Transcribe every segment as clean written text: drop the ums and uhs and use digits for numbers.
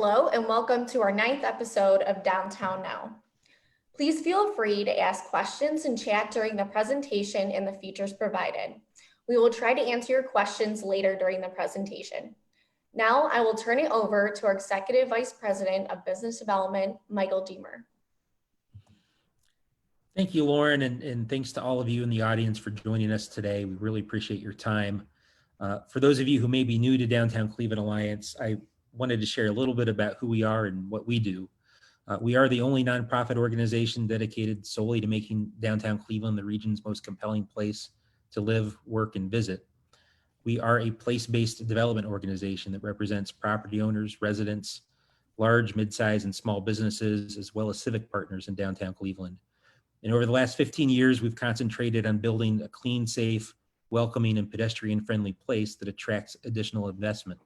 Hello and welcome to our 9th episode of Downtown Now. Please feel free to ask questions and chat during the presentation and the features provided. We will try to answer your questions later during the presentation. Now I will turn it over to our Executive Vice President of Business Development, Michael Deemer. Thank you, Lauren, and thanks to all of you in the audience for joining us today. We really appreciate your time. For those of you who may be new to Downtown Cleveland Alliance, I wanted to share a little bit about who we are and what we do. We are the only nonprofit organization dedicated solely to making downtown Cleveland the region's most compelling place to live, work, and visit. We are a place-based development organization that represents property owners, residents, large, mid-size, and small businesses, as well as civic partners in downtown Cleveland. And over the last 15 years, we've concentrated on building a clean, safe, welcoming, and pedestrian-friendly place that attracts additional investment.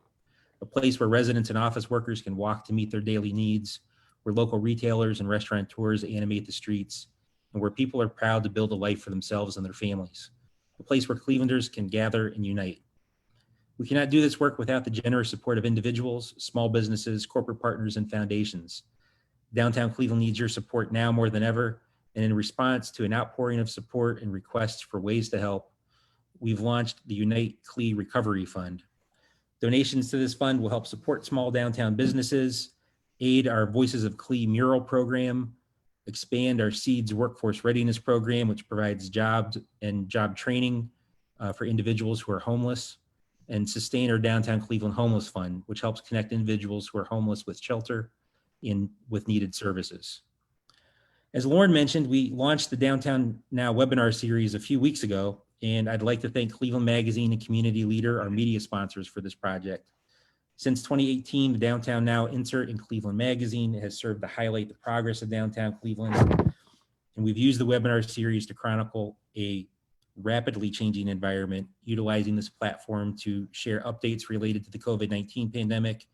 A place where residents and office workers can walk to meet their daily needs, where local retailers and restaurateurs animate the streets, and where people are proud to build a life for themselves and their families. A place where Clevelanders can gather and unite. We cannot do this work without the generous support of individuals, small businesses, corporate partners, and foundations. Downtown Cleveland needs your support now more than ever. And in response to an outpouring of support and requests for ways to help, we've launched the Unite CLE Recovery Fund. Donations to this fund will help support small downtown businesses, aid our Voices of CLE mural program, expand our SEEDS workforce readiness program, which provides jobs and job training for individuals who are homeless, and sustain our Downtown Cleveland Homeless Fund, which helps connect individuals who are homeless with shelter and with needed services. As Lauren mentioned, we launched the Downtown Now webinar series a few weeks ago, and I'd like to thank Cleveland Magazine and Community Leader, our media sponsors for this project. Since 2018, the Downtown Now insert in Cleveland Magazine has served to highlight the progress of downtown Cleveland, and we've used the webinar series to chronicle a rapidly changing environment, utilizing this platform to share updates related to the COVID-19 pandemic,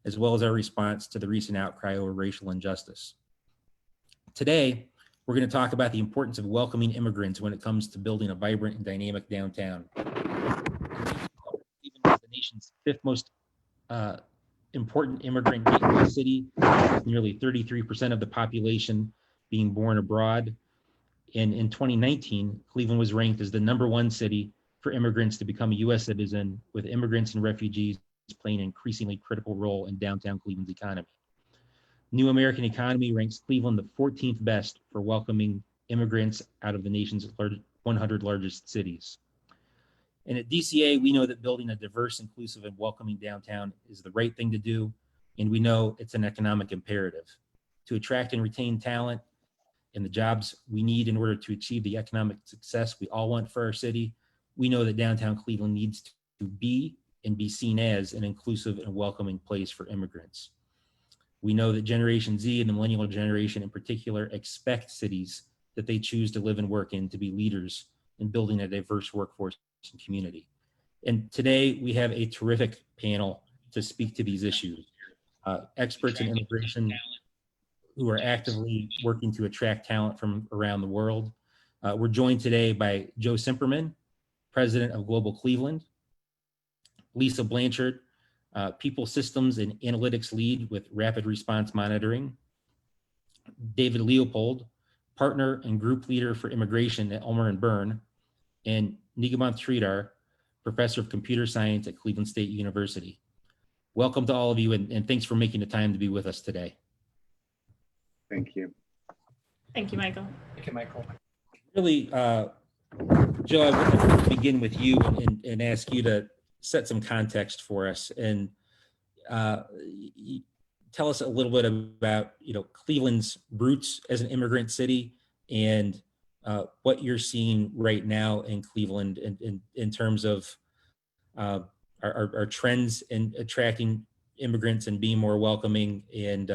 as well as our response to the recent outcry over racial injustice. Today, we're going to talk about the importance of welcoming immigrants when it comes to building a vibrant and dynamic downtown. Cleveland is the nation's 5th most important immigrant gateway city, with nearly 33% of the population being born abroad. And in 2019, Cleveland was ranked as the #1 city for immigrants to become a U.S. citizen, with immigrants and refugees playing an increasingly critical role in downtown Cleveland's economy. New American Economy ranks Cleveland the 14th best for welcoming immigrants out of the nation's 100 largest cities. And at DCA, we know that building a diverse, inclusive, and welcoming downtown is the right thing to do, and we know it's an economic imperative. To attract and retain talent and the jobs we need in order to achieve the economic success we all want for our city, we know that downtown Cleveland needs to be and be seen as an inclusive and welcoming place for immigrants. We know that Generation Z and the millennial generation in particular expect cities that they choose to live and work in to be leaders in building a diverse workforce and community. And today we have a terrific panel to speak to these issues. Experts in immigration who are actively working to attract talent from around the world. We're joined today by Joe Cimperman, President of Global Cleveland, Lisa Blanchard, People Systems and Analytics Lead with Rapid Response Monitoring, David Leopold, Partner and Group Leader for Immigration at Ulmer and Berne, and Nigamanth Sridhar, Professor of Computer Science at Cleveland State University. Welcome to all of you, and thanks for making the time to be with us today. Thank you. Thank you, Michael. Thank you, Michael. Really, Joe, I want to begin with you and ask you to set some context for us and tell us a little bit about Cleveland's roots as an immigrant city and what you're seeing right now in Cleveland in terms of our trends in attracting immigrants and being more welcoming and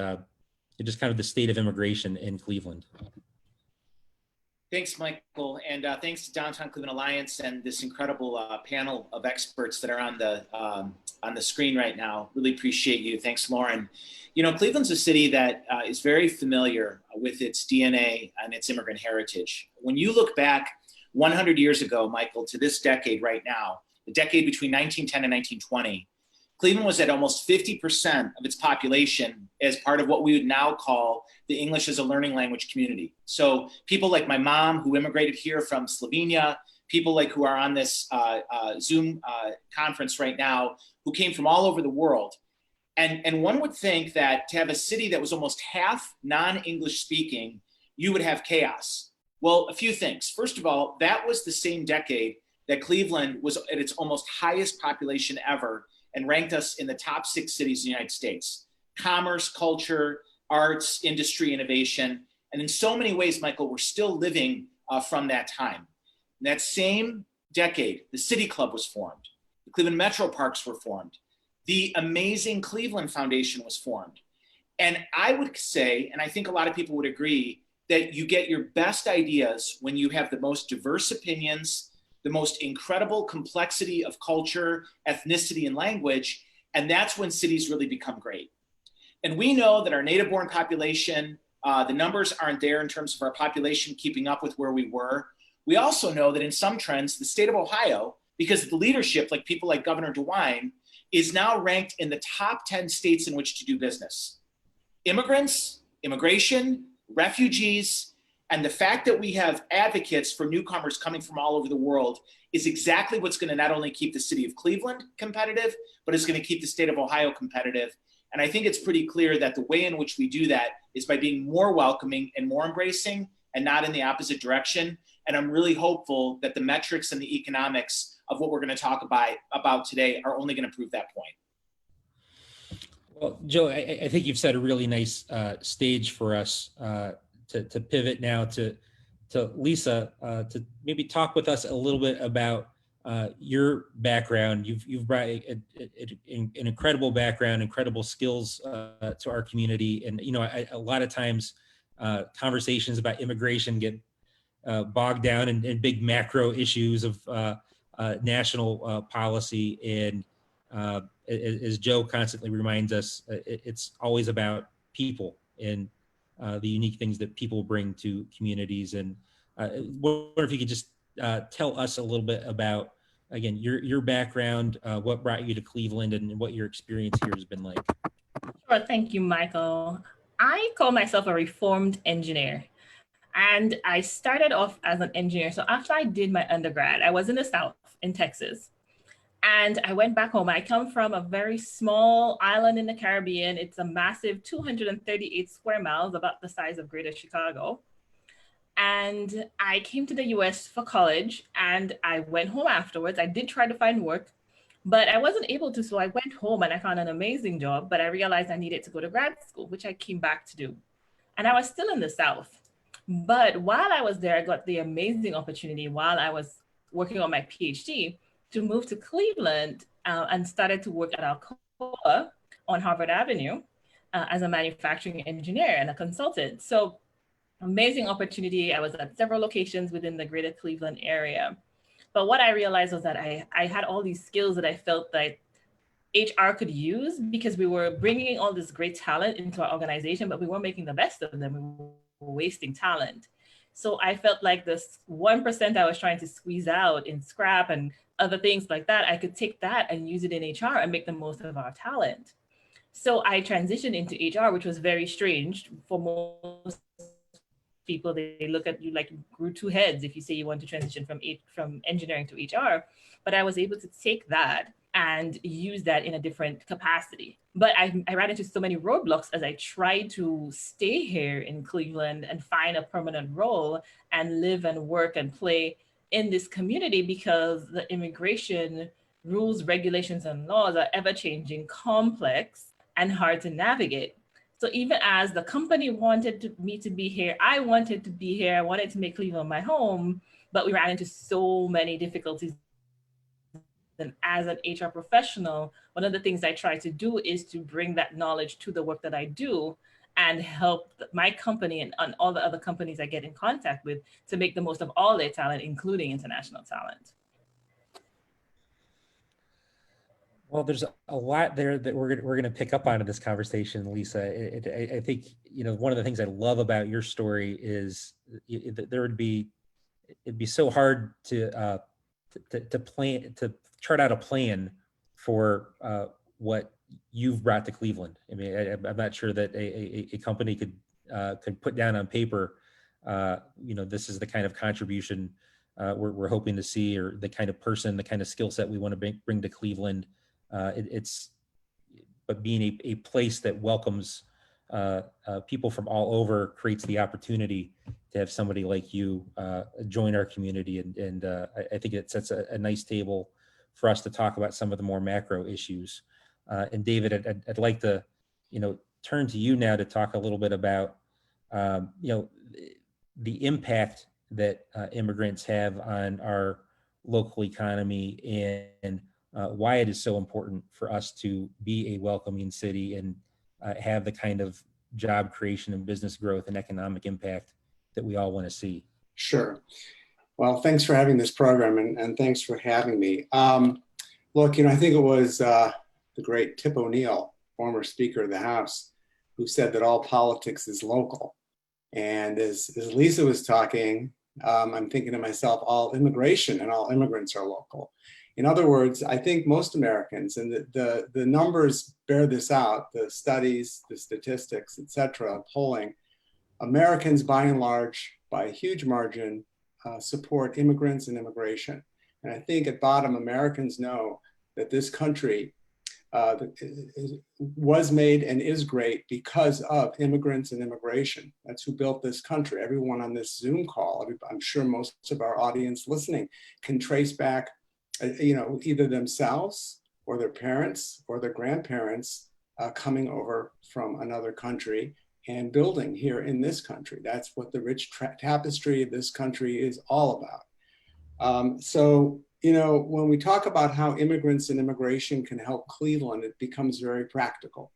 just kind of the state of immigration in Cleveland. Thanks, Michael, and thanks to Downtown Cleveland Alliance and this incredible panel of experts that are on the screen right now. Really appreciate you. Thanks, Lauren. Cleveland's a city that is very familiar with its DNA and its immigrant heritage. When you look back 100 years ago, Michael, to this decade right now, the decade between 1910 and 1920, Cleveland was at almost 50% of its population as part of what we would now call the English as a learning language community. So people like my mom who immigrated here from Slovenia, people like who are on this Zoom conference right now, who came from all over the world. And one would think that to have a city that was almost half non-English speaking, you would have chaos. Well, a few things. First of all, that was the same decade that Cleveland was at its almost highest population ever and ranked us in the top 6 cities in the United States. Commerce, culture, arts, industry, innovation. And in so many ways, Michael, we're still living from that time. In that same decade, the City Club was formed. The Cleveland Metro Parks were formed. The amazing Cleveland Foundation was formed. And I would say, and I think a lot of people would agree, that you get your best ideas when you have the most diverse opinions, the most incredible complexity of culture, ethnicity, and language, and that's when cities really become great. And we know that our native-born population, the numbers aren't there in terms of our population keeping up with where we were. We also know that in some trends, the state of Ohio, because of the leadership, like people like Governor DeWine, is now ranked in the top 10 states in which to do business. Immigrants, immigration, refugees, and the fact that we have advocates for newcomers coming from all over the world is exactly what's going to not only keep the city of Cleveland competitive, but it's going to keep the state of Ohio competitive. And I think it's pretty clear that the way in which we do that is by being more welcoming and more embracing and not in the opposite direction. And I'm really hopeful that the metrics and the economics of what we're going to talk about today are only going to prove that point. Well, Joe, I think you've set a really nice stage for us to pivot now to Lisa to maybe talk with us a little bit about your background. You've brought an incredible background, incredible skills to our community, and a lot of times conversations about immigration get bogged down in big macro issues of national policy, and as Joe constantly reminds us, it's always about people and the unique things that people bring to communities. And I wonder if you could just tell us a little bit about, again, your background, what brought you to Cleveland, and what your experience here has been like. Sure, thank you, Michael. I call myself a reformed engineer. And I started off as an engineer. So after I did my undergrad, I was in the South in Texas. And I went back home. I come from a very small island in the Caribbean. It's a massive 238 square miles, about the size of Greater Chicago. And I came to the US for college and I went home afterwards. I did try to find work, but I wasn't able to. So I went home and I found an amazing job, but I realized I needed to go to grad school, which I came back to do. And I was still in the South. But while I was there, I got the amazing opportunity while I was working on my PhD to move to Cleveland and started to work at Alcoa on Harvard Avenue as a manufacturing engineer and a consultant. So amazing opportunity. I was at several locations within the greater Cleveland area. But what I realized was that I had all these skills that I felt that HR could use, because we were bringing all this great talent into our organization, but we weren't making the best of them. We were wasting talent. So I felt like this 1% I was trying to squeeze out in scrap and other things like that, I could take that and use it in HR and make the most of our talent. So I transitioned into HR, which was very strange. For most people, they look at you like you grew 2 heads if you say you want to transition from engineering to HR. But I was able to take that and use that in a different capacity. But I ran into so many roadblocks as I tried to stay here in Cleveland and find a permanent role and live and work and play in this community, because the immigration rules, regulations, and laws are ever-changing, complex, and hard to navigate. So even as the company wanted me to be here, I wanted to be here, I wanted to make Cleveland my home, but we ran into so many difficulties. And as an HR professional, one of the things I try to do is to bring that knowledge to the work that I do and help my company and all the other companies I get in contact with to make the most of all their talent, including international talent. Well, there's a lot there that we're going to pick up on in this conversation, Lisa. I think, one of the things I love about your story is it'd be so hard to plan, to chart out a plan for what you've brought to Cleveland. I mean, I'm not sure that a company could put down on paper, this is the kind of contribution we're hoping to see, or the kind of person, the kind of skill set we want to bring to Cleveland. But being a place that welcomes people from all over creates the opportunity to have somebody like you join our community. And I think it sets a nice table for us to talk about some of the more macro issues. And David, I'd like to, turn to you now to talk a little bit about, the impact that immigrants have on our local economy, and why it is so important for us to be a welcoming city and have the kind of job creation and business growth and economic impact that we all want to see. Sure. Well, thanks for having this program, and thanks for having me. Look, I think it was the great Tip O'Neill, former Speaker of the House, who said that all politics is local. And as Lisa was talking, I'm thinking to myself, all immigration and all immigrants are local. In other words, I think most Americans, and the numbers bear this out, the studies, the statistics, et cetera, polling, Americans by and large, by a huge margin, support immigrants and immigration. And I think at bottom, Americans know that this country was made and is great because of immigrants and immigration. That's who built this country. Everyone on this Zoom call, I'm sure most of our audience listening can trace back, either themselves or their parents or their grandparents coming over from another country and building here in this country. That's what the rich tapestry of this country is all about. When we talk about how immigrants and immigration can help Cleveland, it becomes very practical.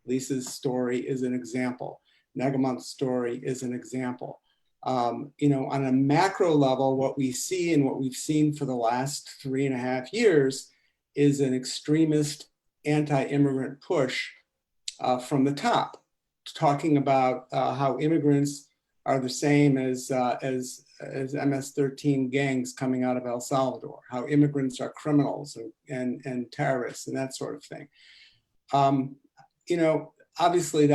Lisa's story is an example. Nigamanth's story is an example. On a macro level, what we see and what we've seen for the last 3.5 years is an extremist anti-immigrant push from the top, talking about how immigrants are the same as MS-13 gangs coming out of El Salvador, how immigrants are criminals and terrorists and that sort of thing. Obviously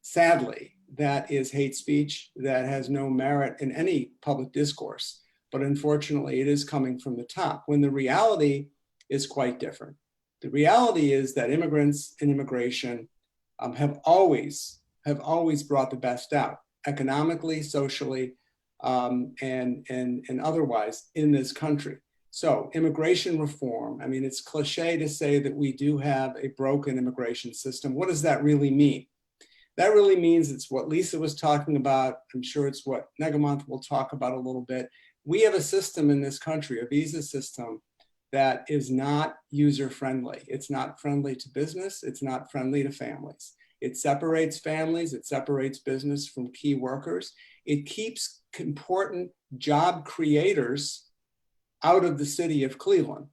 sadly, that is hate speech that has no merit in any public discourse, but unfortunately it is coming from the top when the reality is quite different. The reality is that immigrants and immigration have always brought the best out, economically, socially, and otherwise in this country. So immigration reform, it's cliche to say that we do have a broken immigration system. What does that really mean? That really means it's what Lisa was talking about. I'm sure it's what Nigamanth will talk about a little bit. We have a system in this country, a visa system, that is not user-friendly. It's not friendly to business. It's not friendly to families. It separates families. It separates business from key workers. It keeps important job creators out of the city of Cleveland,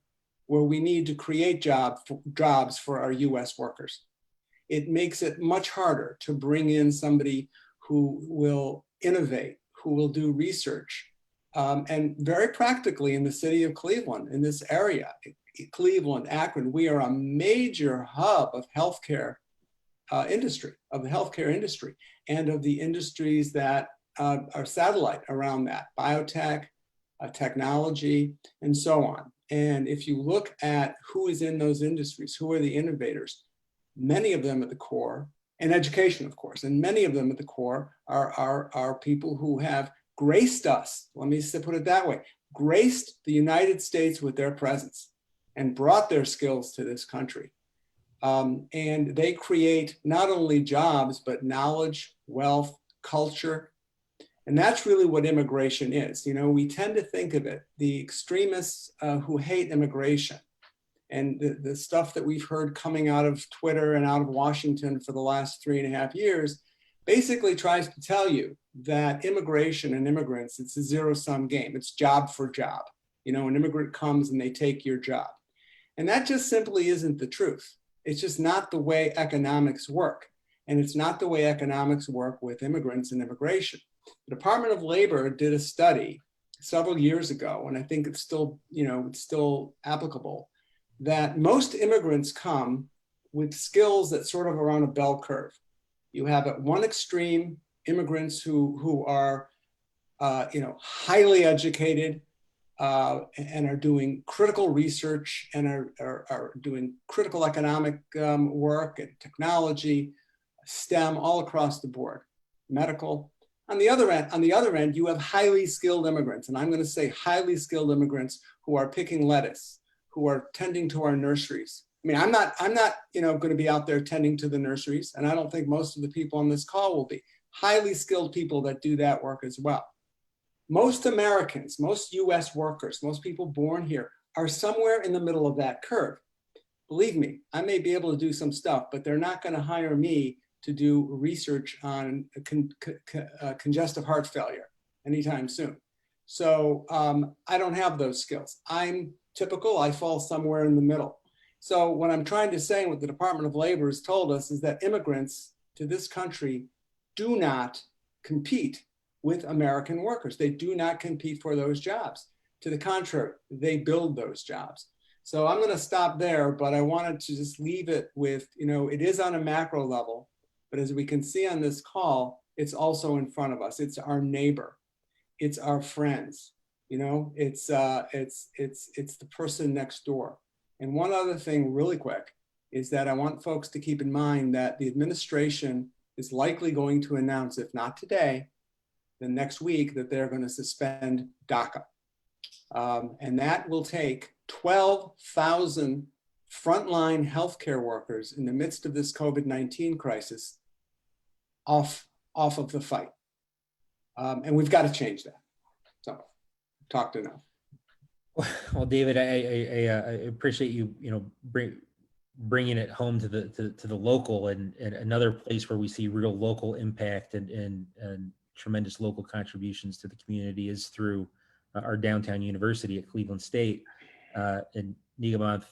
where we need to create jobs for our US workers. It makes it much harder to bring in somebody who will innovate, who will do research. And very practically in the city of Cleveland, in this area, Cleveland, Akron, we are a major hub of healthcare industry, of the healthcare industry, and of the industries that are satellite around that, biotech, technology, and so on. And if you look at who is in those industries, who are the innovators, many of them at the core, and education, of course, and many of them at the core are people who have graced us, let me put it that way, graced the United States with their presence and brought their skills to this country. And they create not only jobs, but knowledge, wealth, culture. And that's really what immigration is. We tend to think of it, the extremists who hate immigration and the stuff that we've heard coming out of Twitter and out of Washington for the last 3.5 years basically tries to tell you that immigration and immigrants, it's a zero-sum game. It's job for job. An immigrant comes and they take your job. And that just simply isn't the truth. It's just not the way economics work. And it's not the way economics work with immigrants and immigration. The Department of Labor did a study several years ago, and I think it's still, it's still applicable, that most immigrants come with skills that sort of are on a bell curve. You have at one extreme immigrants who are highly educated and are doing critical research and are doing critical economic work and technology, STEM, all across the board, medical. On the other end, you have highly skilled immigrants, and I'm going to say highly skilled immigrants who are picking lettuce, who are tending to our nurseries. I mean, I'm not going to be out there tending to the nurseries, and I don't think most of the people on this call will be. Highly skilled people that do that work as well. Most Americans, most US workers, most people born here are somewhere in the middle of that curve. Believe me, I may be able to do some stuff, but they're not going to hire me to do research on congestive heart failure anytime soon. So I don't have those skills. I'm typical, I fall somewhere in the middle. So what I'm trying to say, what the Department of Labor has told us, is that immigrants to this country do not compete with American workers. They do not compete for those jobs. To the contrary, they build those jobs. So I'm going to stop there, but I wanted to just leave it with, it is on a macro level, but as we can see on this call, it's also in front of us. It's our neighbor. It's our friends. It's the person next door. And one other thing really quick is that I want folks to keep in mind that the administration is likely going to announce, if not today, then next week, that they're going to suspend DACA. And that will take 12,000 frontline healthcare workers in the midst of this COVID-19 crisis off of the fight. And we've got to change that. So, talked enough. Well, David, I appreciate you, bringing it home to the local, and another place where we see real local impact and tremendous local contributions to the community is through our downtown university at Cleveland State. And Nigamanth,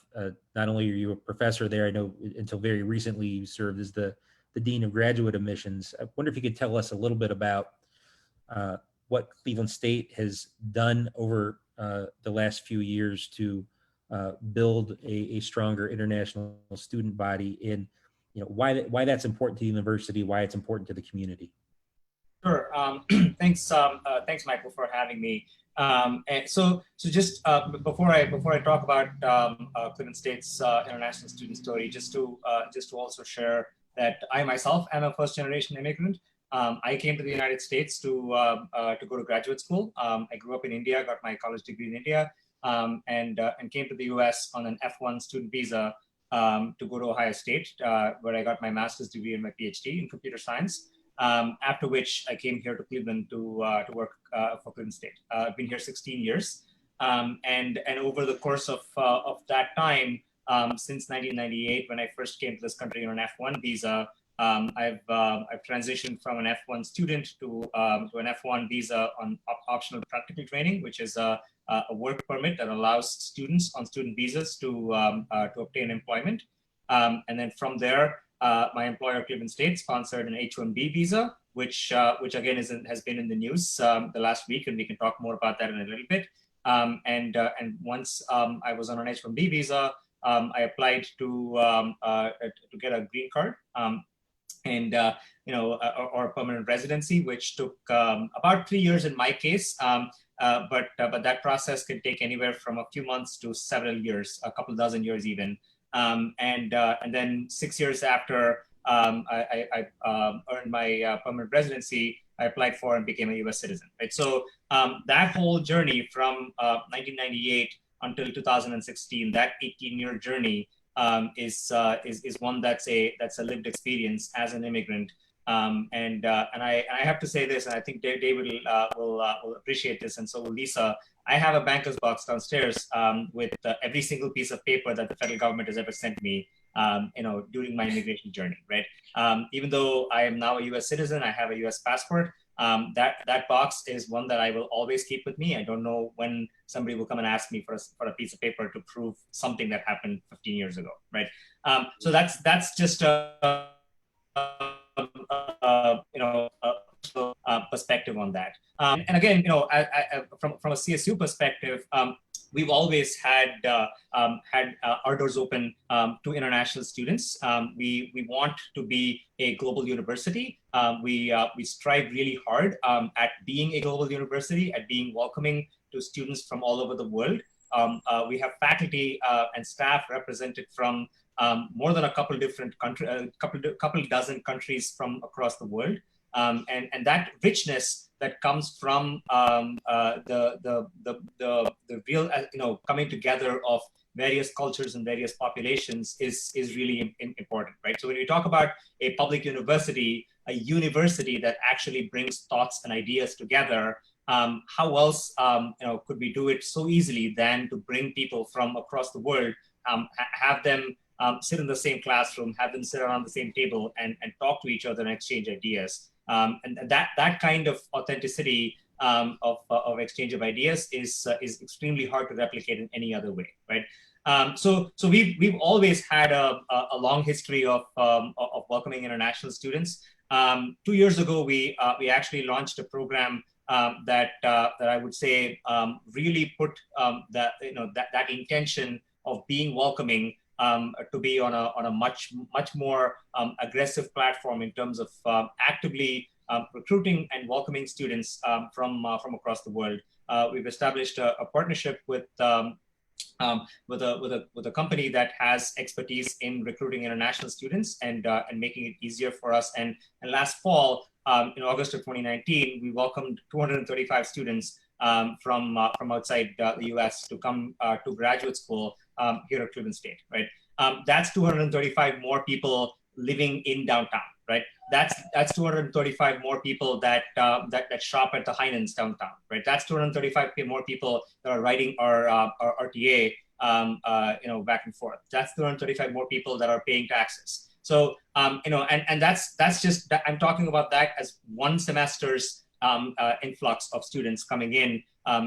not only are you a professor there, I know until very recently you served as the Dean of Graduate Admissions. I wonder if you could tell us a little bit about what Cleveland State has done over the last few years to build a stronger international student body, and why that's important to the university, why it's important to the community. Sure. Thanks, Michael, for having me. And so just before I talk about Cleveland State's international student story, just to also share that I myself am a first-generation immigrant. I came to the United States to go to graduate school. I grew up in India, got my college degree in India, and came to the U.S. on an F1 student visa to go to Ohio State, where I got my master's degree and my PhD in computer science. After which I came here to Cleveland to work for Cleveland State. I've been here 16 years, and over the course of that time, since 1998, when I first came to this country on an F1 visa, I've transitioned from an F1 student to an F1 visa on optional practical training, which is a work permit that allows students on student visas to obtain employment, and then from there. My employer, Cleveland State, sponsored an H-1B visa, which again has been in the news the last week, and we can talk more about that in a little bit. And once I was on an H-1B visa, I applied to get a green card, or a permanent residency, which took about 3 years in my case. But that process can take anywhere from a few months to several years, a couple dozen years even. And then 6 years after I earned my permanent residency, I applied for and became a U.S. citizen. Right. So that whole journey from 1998 until 2016, that 18-year journey is one that's a lived experience as an immigrant. And I have to say this, and I think David will appreciate this, and so will Lisa. I have a banker's box downstairs with every single piece of paper that the federal government has ever sent me, during my immigration journey. Right. Even though I am now a U.S. citizen, I have a U.S. passport. That box is one that I will always keep with me. I don't know when somebody will come and ask me for a piece of paper to prove something that happened 15 years ago. Right. So that's just perspective on that. And again, from a CSU perspective, we've always had our doors open to international students. We want to be a global university. We strive really hard at being a global university, at being welcoming to students from all over the world. We have faculty and staff represented from more than a couple different countries, couple dozen countries from across the world, and that richness that comes from the real, coming together of various cultures and various populations is really important, right? So when we talk about a public university, a university that actually brings thoughts and ideas together, how else could we do it so easily than to bring people from across the world, have them sit in the same classroom, have them sit around the same table and talk to each other and exchange ideas. And that kind of authenticity of exchange of ideas is extremely hard to replicate in any other way, right? So we've always had a long history of welcoming international students. 2 years ago, we actually launched a program that I would say really put that intention of being welcoming to be on a much more aggressive platform in terms of actively recruiting and welcoming students from across the world. We've established a partnership with a company that has expertise in recruiting international students and making it easier for us. And last fall, in August of 2019, we welcomed 235 students from outside the US to come to graduate school here at Cleveland State, right? That's 235 more people living in downtown, right? That's 235 more people that shop at the Heinen's downtown, right? That's 235 more people that are riding our RTA, back and forth. That's 235 more people that are paying taxes. So, and that's just, I'm talking about that as one semester's influx of students coming in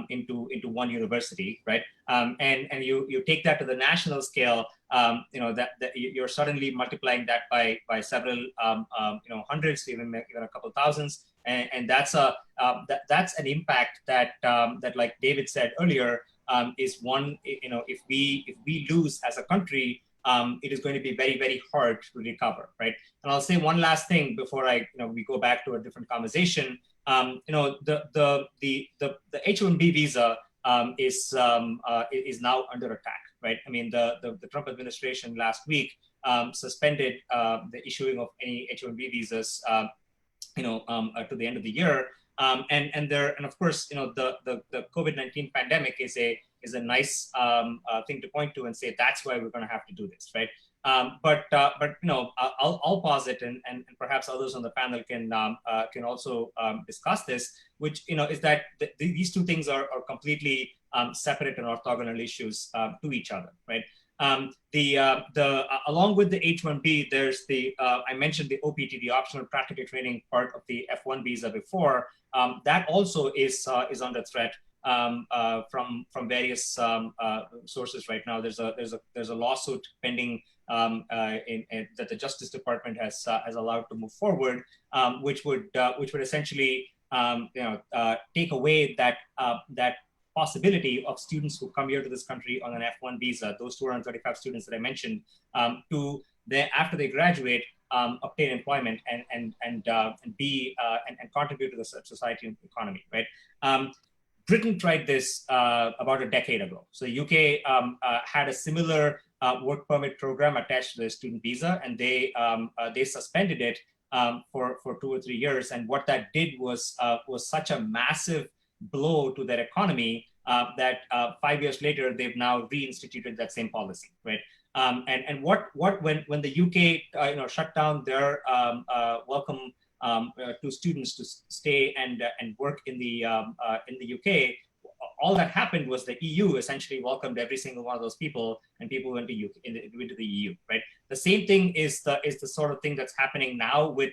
into one university, right? And you take that to the national scale, that you're suddenly multiplying that by several hundreds, even a couple thousands, and that's an impact that like David said earlier, is one, if we lose as a country, it is going to be very, very hard to recover, right? And I'll say one last thing before we go back to a different conversation. The H-1B visa is now under attack, right? I mean, the Trump administration last week suspended the issuing of any H-1B visas, to the end of the year. And of course, the COVID-19 pandemic is a nice thing to point to and say that's why we're going to have to do this, right? But I'll pause it, and perhaps others on the panel can also discuss this, which is that these two things are completely separate and orthogonal issues to each other, right? Along with the H-1B, there's I mentioned the OPT, the optional practical training part of the F-1 visa before. That also is under threat from various sources right now. There's a lawsuit pending that the Justice Department has allowed to move forward, which would essentially take away that possibility of students who come here to this country on an F-1 visa, those 235 students that I mentioned, after they graduate, obtain employment and contribute to the society and economy, right? Britain tried this about a decade ago. So the UK had a similar work permit program attached to the student visa, and they suspended it for 2 or 3 years. And what that did was such a massive blow to their economy that 5 years later they've now reinstituted that same policy, right? And when the UK shut down their welcome to students to stay and work in the UK, all that happened was the EU essentially welcomed every single one of those people, and people went to into the EU, right? The same thing is the sort of thing that's happening now with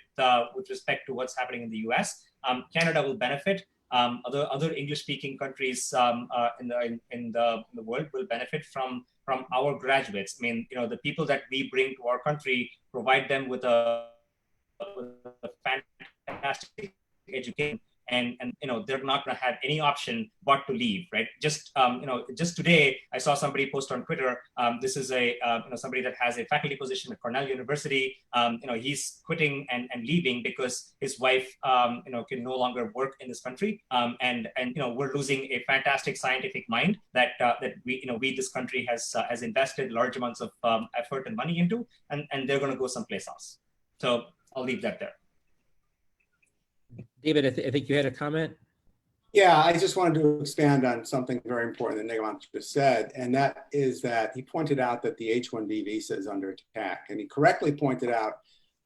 respect to what's happening in the US. Canada will benefit. Other English-speaking countries in the world will benefit from our graduates. I mean, the people that we bring to our country, provide them with a fantastic education, and they're not going to have any option but to leave, right? Just just today I saw somebody post on Twitter. This is a somebody that has a faculty position at Cornell University. He's quitting and leaving because his wife can no longer work in this country, and we're losing a fantastic scientific mind that we this country has invested large amounts of effort and money into, and they're going to go someplace else. So I'll leave that there. David, I think you had a comment. Yeah, I just wanted to expand on something very important that Nigamanth just said, and that is that he pointed out that the H-1B visa is under attack. And he correctly pointed out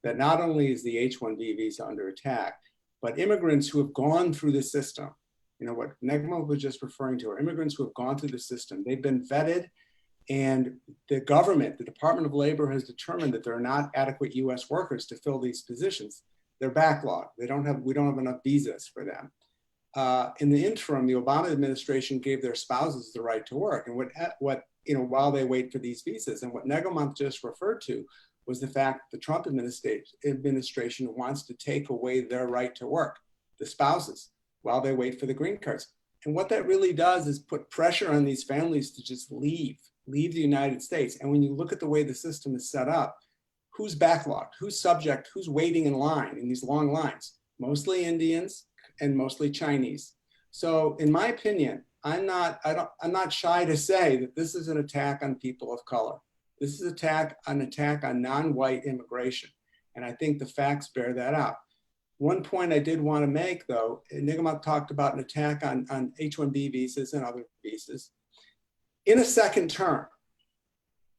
that not only is the H-1B visa under attack, but immigrants who have gone through the system, what Nigamanth was just referring to, are immigrants who have gone through the system. They've been vetted, and the government, the Department of Labor, has determined that there are not adequate US workers to fill these positions. They're backlogged. We don't have enough visas for them. In the interim, the Obama administration gave their spouses the right to work, and while they wait for these visas. And what Nigamanth just referred to was the fact the Trump administration wants to take away their right to work, the spouses, while they wait for the green cards. And what that really does is put pressure on these families to just leave the United States. And when you look at the way the system is set up, who's backlogged, who's subject, who's waiting in line in these long lines? Mostly Indians and mostly Chinese. So in my opinion, I'm not shy to say that this is an attack on people of color. This is an attack on non-white immigration. And I think the facts bear that out. One point I did want to make, though, Nigamanth talked about an attack on H-1B visas and other visas. In a second term,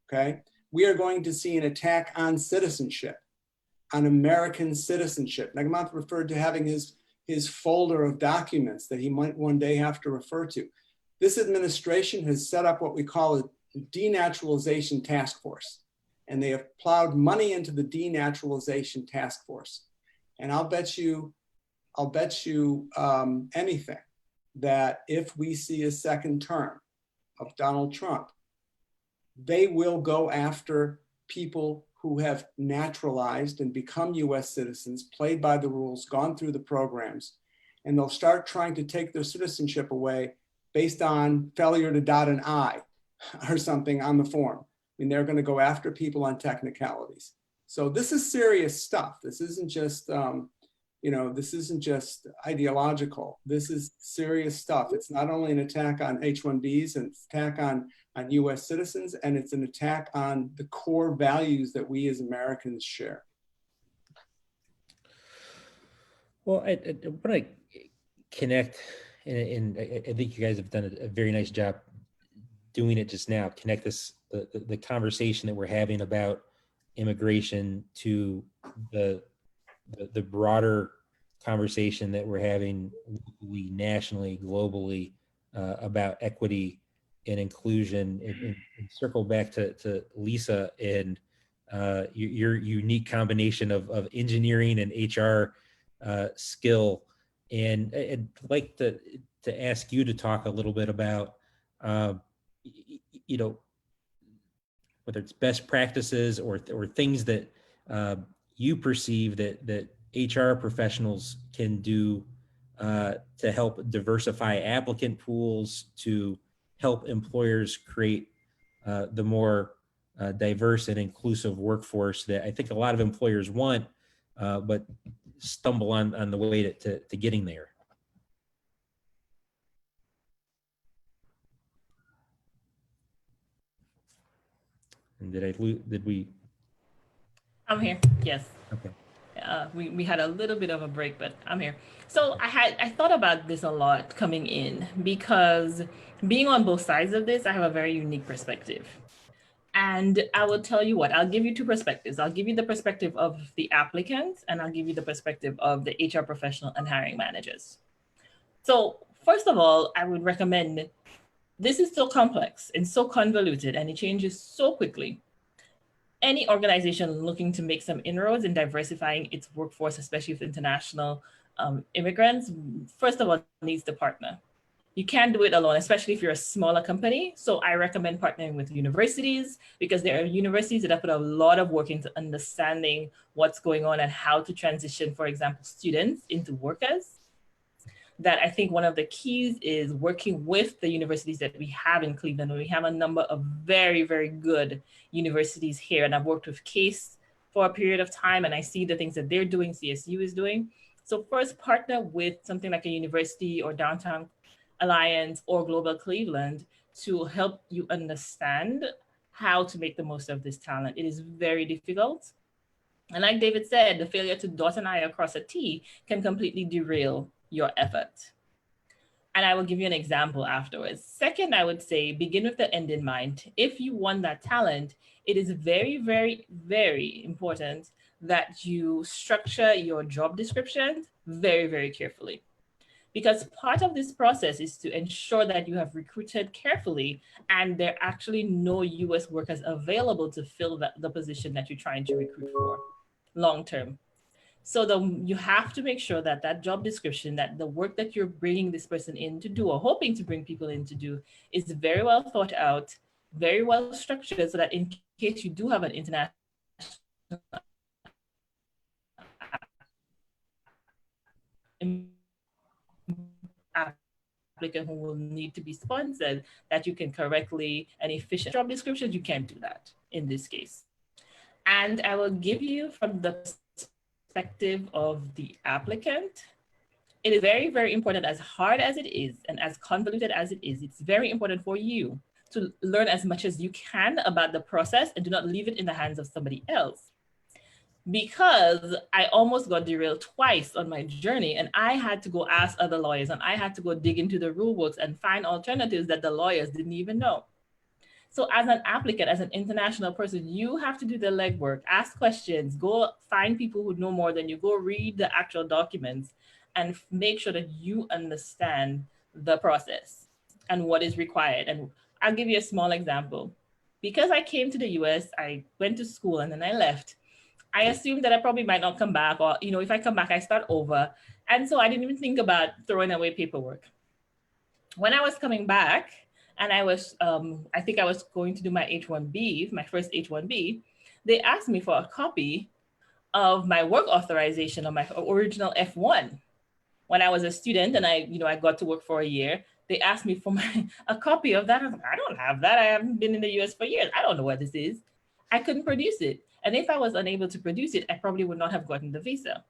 okay, we are going to see an attack on citizenship, on American citizenship. Nigamanth referred to having his folder of documents that he might one day have to refer to. This administration has set up what we call a denaturalization task force, and they have plowed money into the denaturalization task force. And I'll bet you anything that if we see a second term of Donald Trump, they will go after people who have naturalized and become US citizens, played by the rules, gone through the programs, and they'll start trying to take their citizenship away based on failure to dot an I or something on the form. I mean, they're going to go after people on technicalities. So this is serious stuff. This isn't just, this isn't just ideological. This is serious stuff. It's not only an attack on H-1Bs, and it's an attack on US citizens, and it's an attack on the core values that we as Americans share. Well, I want to connect, and I think you guys have done a very nice job doing it just now, connect the conversation that we're having about immigration to the broader conversation that we're having locally, nationally, globally about equity and inclusion, and circle back to Lisa and your unique combination of engineering and HR skill. And I'd like to ask you to talk a little bit about, whether it's best practices or things that you perceive that HR professionals can do to help diversify applicant pools, to help employers create the more diverse and inclusive workforce that I think a lot of employers want, but stumble on the way to getting there. And did we? I'm here, yes. Okay. We had a little bit of a break, but I'm here. So I thought about this a lot coming in, because being on both sides of this, I have a very unique perspective. And I will tell you what, I'll give you two perspectives. I'll give you the perspective of the applicants, and I'll give you the perspective of the HR professional and hiring managers. So first of all, I would recommend, this is so complex and so convoluted, and it changes so quickly. Any organization looking to make some inroads in diversifying its workforce, especially with international immigrants, first of all, needs to partner. You can't do it alone, especially if you're a smaller company. So I recommend partnering with universities, because there are universities that have put a lot of work into understanding what's going on and how to transition, for example, students into workers. that I think one of the keys is working with the universities that we have in Cleveland. We have a number of very, very good universities here, and I've worked with CASE for a period of time, and I see the things that they're doing, CSU is doing. So first, partner with something like a university or Downtown Alliance or Global Cleveland to help you understand how to make the most of this talent. It is very difficult. And like David said, the failure to dot an I across a T can completely derail your effort. And I will give you an example afterwards. Second, I would say begin with the end in mind. If you want that talent, it is very, very, very important that you structure your job descriptions very, very carefully. Because part of this process is to ensure that you have recruited carefully and there are actually no US workers available to fill the position that you're trying to recruit for long term. So you have to make sure that that job description, that the work that you're bringing this person in to do or hoping to bring people in to do is very well thought out, very well structured, so that in case you do have an international applicant who will need to be sponsored, that you can correctly and efficient job descriptions, you can't do that in this case. And I will give you from the perspective of the applicant, it is very, very important, as hard as it is and as convoluted as it is, it's very important for you to learn as much as you can about the process and do not leave it in the hands of somebody else. Because I almost got derailed twice on my journey, and I had to go ask other lawyers and I had to go dig into the rule books and find alternatives that the lawyers didn't even know. So as an applicant, as an international person, you have to do the legwork, ask questions, go find people who know more than you, go read the actual documents and make sure that you understand the process and what is required. And I'll give you a small example. Because I came to the US, I went to school and then I left. I assumed that I probably might not come back, or, you know, if I come back, I start over. And so I didn't even think about throwing away paperwork. When I was coming back, and I was, I think I was going to do my H-1B, my first H-1B, they asked me for a copy of my work authorization of my original F-1. When I was a student and I got to work for a year, they asked me for a copy of that. I was like, I don't have that. I haven't been in the US for years. I don't know what this is. I couldn't produce it. And if I was unable to produce it, I probably would not have gotten the visa.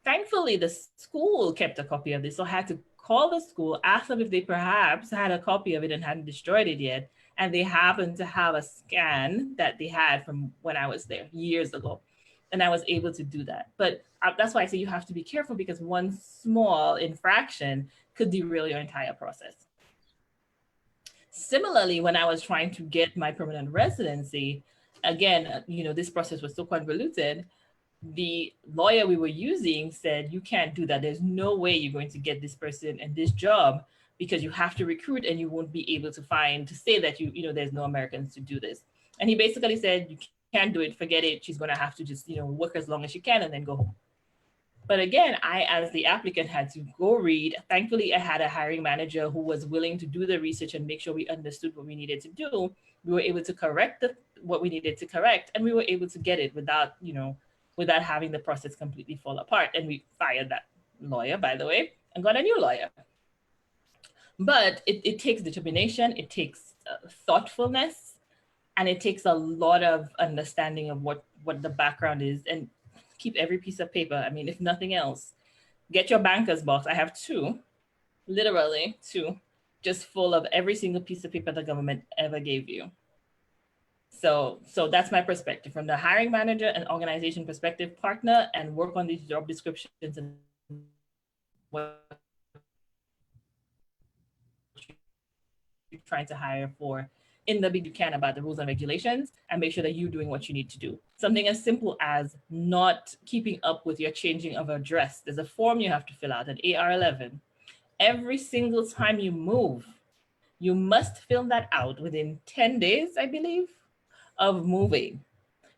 Thankfully, the school kept a copy of this. So I had to call the school, ask them if they perhaps had a copy of it and hadn't destroyed it yet. And they happened to have a scan that they had from when I was there years ago. And I was able to do that. But that's why I say you have to be careful, because one small infraction could derail your entire process. Similarly, when I was trying to get my permanent residency, again, this process was so convoluted. The lawyer we were using said, you can't do that. There's no way you're going to get this person and this job, because you have to recruit and you won't be able to say that there's no Americans to do this. And he basically said, you can't do it, forget it. She's going to have to just, work as long as she can and then go home. But again, I, as the applicant, had to go read. Thankfully, I had a hiring manager who was willing to do the research and make sure we understood what we needed to do. We were able to correct what we needed to correct, and we were able to get it without having the process completely fall apart. And we fired that lawyer, by the way, and got a new lawyer. But it takes determination, it takes thoughtfulness, and it takes a lot of understanding of what the background is. And keep every piece of paper. I mean, if nothing else, get your banker's box. I have two, literally two, just full of every single piece of paper the government ever gave you. So that's my perspective from the hiring manager and organization perspective. Partner and work on these job descriptions and what you're trying to hire for in the big you can about the rules and regulations, and make sure that you're doing what you need to do. Something as simple as not keeping up with your changing of address. There's a form you have to fill out, an AR11. Every single time you move, you must fill that out within 10 days, I believe, of moving.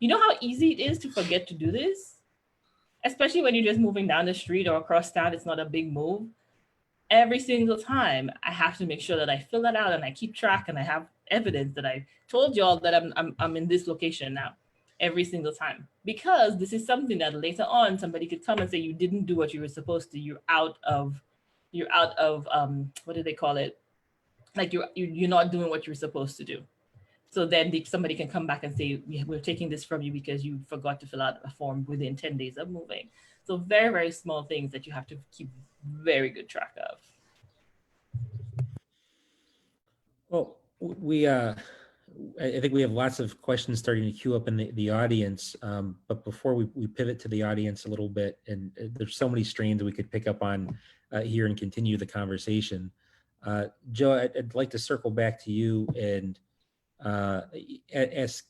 You know how easy it is to forget to do this? Especially when you're just moving down the street or across town, it's not a big move. Every single time I have to make sure that I fill that out and I keep track and I have evidence that I told you all that I'm in this location now, every single time. Because this is something that later on somebody could come and say you didn't do what you were supposed to, you're out of you're out of what do they call it? Like you're not doing what you're supposed to do. So then somebody can come back and say, we're taking this from you because you forgot to fill out a form within 10 days of moving. So very, very small things that you have to keep very good track of. Well, I think we have lots of questions starting to queue up in the audience. But before we pivot to the audience a little bit, and there's so many strains we could pick up on here and continue the conversation. Joe, I'd like to circle back to you and ask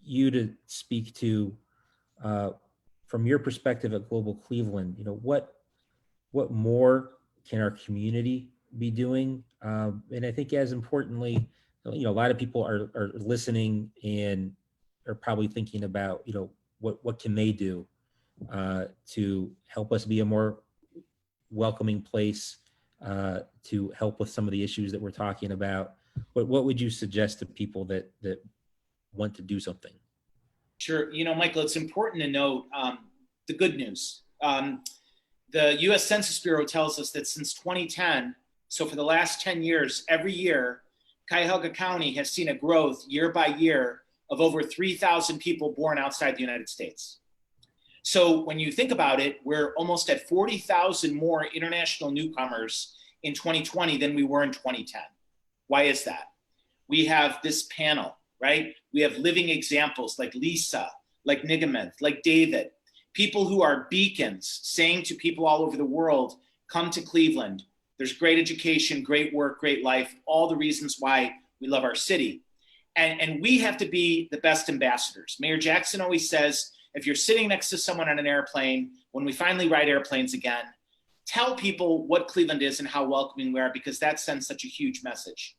you to speak to, from your perspective at Global Cleveland, what more can our community be doing? And I think as importantly, a lot of people are listening and are probably thinking about, what can they do to help us be a more welcoming place, to help with some of the issues that we're talking about. What would you suggest to people that want to do something? Sure. Michael, it's important to note the good news. The U.S. Census Bureau tells us that since 2010, so for the last 10 years, every year, Cuyahoga County has seen a growth year by year of over 3,000 people born outside the United States. So when you think about it, we're almost at 40,000 more international newcomers in 2020 than we were in 2010. Why is that? We have this panel, right? We have living examples like Lisa, like Nigamanth, like David, people who are beacons saying to people all over the world, come to Cleveland. There's great education, great work, great life, all the reasons why we love our city. And we have to be the best ambassadors. Mayor Jackson always says, if you're sitting next to someone on an airplane, when we finally ride airplanes again, tell people what Cleveland is and how welcoming we are, because that sends such a huge message.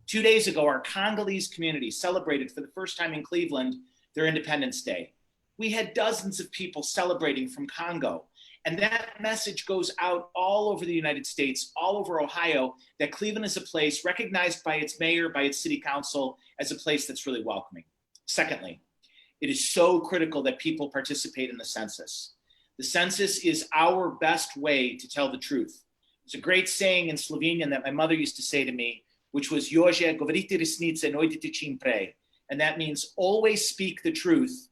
2 days ago, our Congolese community celebrated for the first time in Cleveland their Independence Day. We had dozens of people celebrating from Congo. And that message goes out all over the United States, all over Ohio, that Cleveland is a place recognized by its mayor, by its city council, as a place that's really welcoming. Secondly, it is so critical that people participate in the census. The census is our best way to tell the truth. There's a great saying in Slovenian that my mother used to say to me, which was, "Jože, govorite resnice, nojdite čim prej." And that means always speak the truth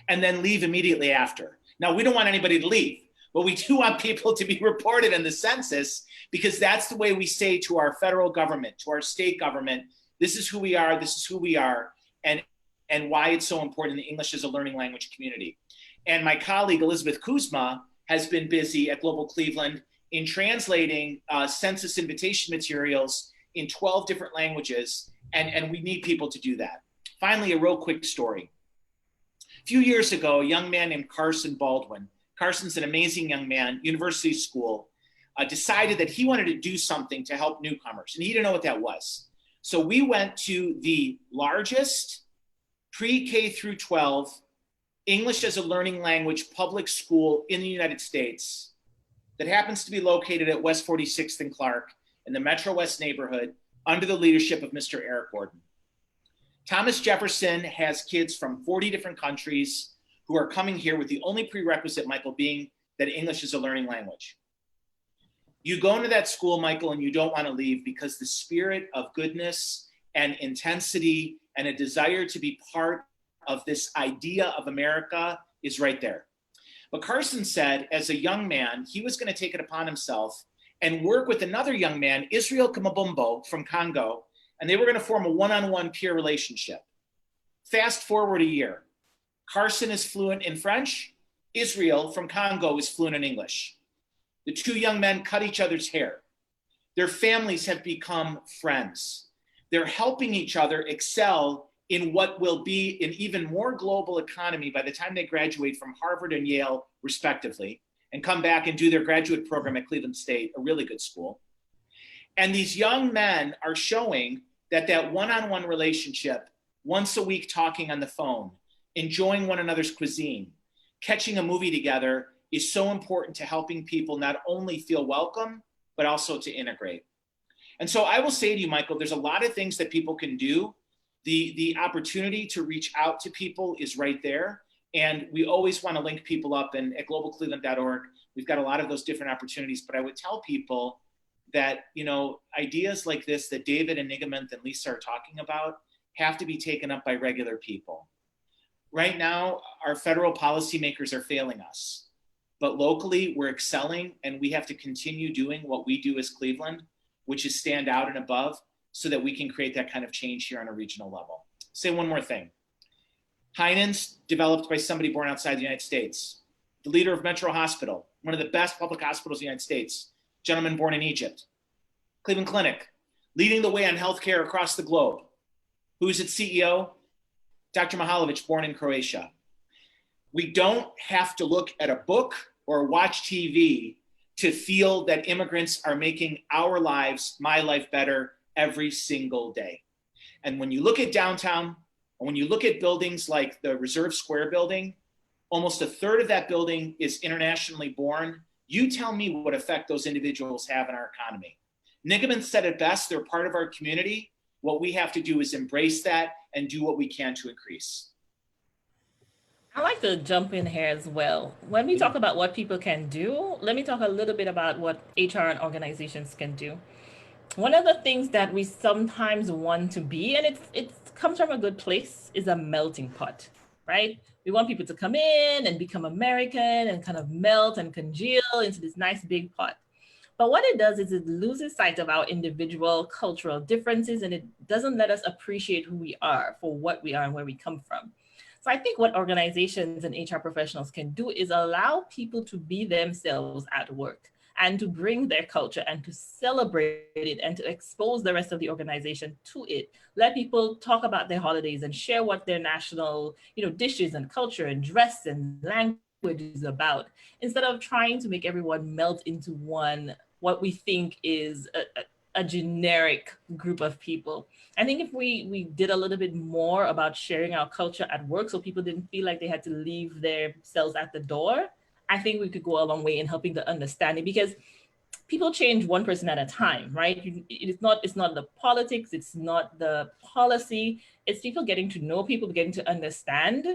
and then leave immediately after. Now, we don't want anybody to leave, but we do want people to be reported in the census, because that's the way we say to our federal government, to our state government, this is who we are, this is who we are, and why it's so important that English is a learning language community. And my colleague, Elizabeth Kuzma, has been busy at Global Cleveland in translating census invitation materials in 12 different languages, and we need people to do that. Finally, a real quick story. A few years ago, a young man named Carson Baldwin, Carson's an amazing young man, university school, decided that he wanted to do something to help newcomers, and he didn't know what that was. So we went to the largest pre-K through 12 English as a learning language public school in the United States that happens to be located at West 46th and Clark in the Metro West neighborhood under the leadership of Mr. Eric Gordon. Thomas Jefferson has kids from 40 different countries who are coming here with the only prerequisite, Michael, being that English is a learning language. You go into that school, Michael, and you don't want to leave, because the spirit of goodness and intensity and a desire to be part of this idea of America is right there. But Carson said, as a young man, he was going to take it upon himself and work with another young man, Israel Kamabumbo from Congo, and they were going to form a one-on-one peer relationship. Fast forward a year. Carson is fluent in French. Israel from Congo is fluent in English. The two young men cut each other's hair. Their families have become friends. They're helping each other excel in what will be an even more global economy by the time they graduate from Harvard and Yale, respectively, and come back and do their graduate program at Cleveland State, a really good school. And these young men are showing that that one-on-one relationship, once a week talking on the phone, enjoying one another's cuisine, catching a movie together, is so important to helping people not only feel welcome, but also to integrate. And so I will say to you, Michael, there's a lot of things that people can do. The opportunity to reach out to people is right there. And we always want to link people up. And at globalcleveland.org, we've got a lot of those different opportunities. But I would tell people, that, ideas like this that David and Nigamanth and Lisa are talking about have to be taken up by regular people. Right now, our federal policymakers are failing us, but locally we're excelling, and we have to continue doing what we do as Cleveland, which is stand out and above, so that we can create that kind of change here on a regional level. Say one more thing. Heinen's developed by somebody born outside the United States. The leader of Metro Hospital, one of the best public hospitals in the United States, gentleman born in Egypt. Cleveland Clinic, leading the way on healthcare across the globe. Who's its CEO? Dr. Mihalovic, born in Croatia. We don't have to look at a book or watch TV to feel that immigrants are making our lives, my life, better every single day. And when you look at downtown, and when you look at buildings like the Reserve Square building, almost a third of that building is internationally born. You tell me what effect those individuals have in our economy. Nigamanth said it best, they're part of our community. What we have to do is embrace that and do what we can to increase. I like to jump in here as well. When we talk about what people can do, let me talk a little bit about what HR and organizations can do. One of the things that we sometimes want to be, and it comes from a good place, is a melting pot, right? We want people to come in and become American and kind of melt and congeal into this nice big pot. But what it does is it loses sight of our individual cultural differences, and it doesn't let us appreciate who we are for what we are and where we come from. So I think what organizations and HR professionals can do is allow people to be themselves at work and to bring their culture and to celebrate it and to expose the rest of the organization to it. Let people talk about their holidays and share what their national, dishes and culture and dress and language is about, instead of trying to make everyone melt into one, what we think is a generic group of people. I think if we did a little bit more about sharing our culture at work so people didn't feel like they had to leave themselves at the door, I think we could go a long way in helping to understand it, because people change one person at a time, right? It's not the politics, it's not the policy, it's people getting to know people, getting to understand,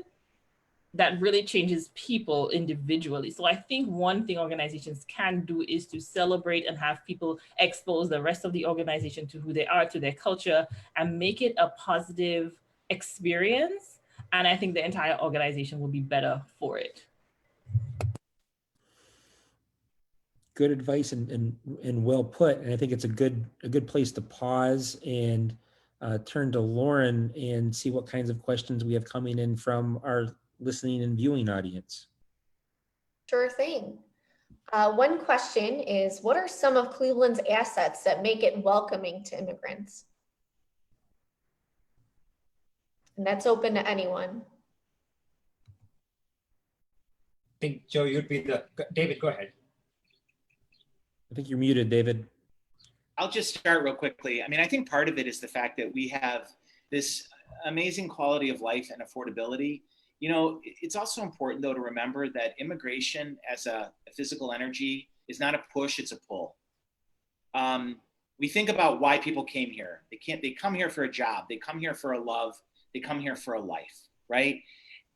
that really changes people individually. So I think one thing organizations can do is to celebrate and have people expose the rest of the organization to who they are, to their culture, and make it a positive experience. And I think the entire organization will be better for it. Good advice and well put. And I think it's a good place to pause and turn to Lauren and see what kinds of questions we have coming in from our listening and viewing audience. Sure thing. One question is, what are some of Cleveland's assets that make it welcoming to immigrants? And that's open to anyone. I think, Joe, you'd be David, go ahead. I think you're muted, David. I'll just start real quickly. I think part of it is the fact that we have this amazing quality of life and affordability. It's also important, though, to remember that immigration as a physical energy is not a push, it's a pull. We think about why people came here. They come here for a job, they come here for a love, they come here for a life, right?